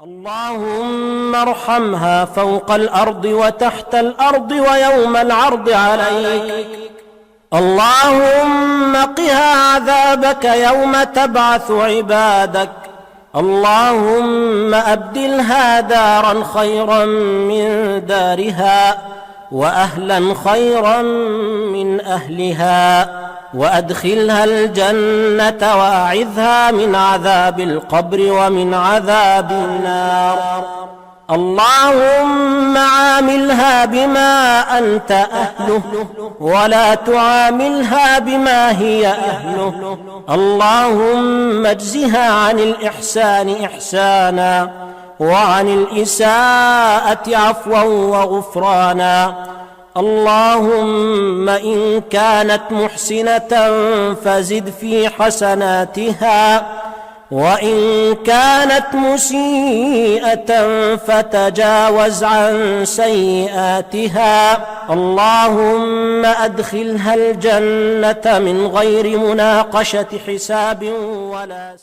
اللهم ارحمها فوق الأرض وتحت الأرض ويوم العرض عليك. اللهم قها عذابك يوم تبعث عبادك. اللهم أبدلها دارا خيرا من دارها وأهلا خيرا من أهلها، وأدخلها الجنة وأعذها من عذاب القبر ومن عذاب النار. اللهم عاملها بما أنت أهله ولا تعاملها بما هي أهله. اللهم اجزها عن الإحسان إحسانا وعن الإساءة عفوا وغفرانا. اللهم إن كانت محسنة فزد في حسناتها، وإن كانت مسيئة فتجاوز عن سيئاتها. اللهم أدخلها الجنة من غير مناقشة حساب ولا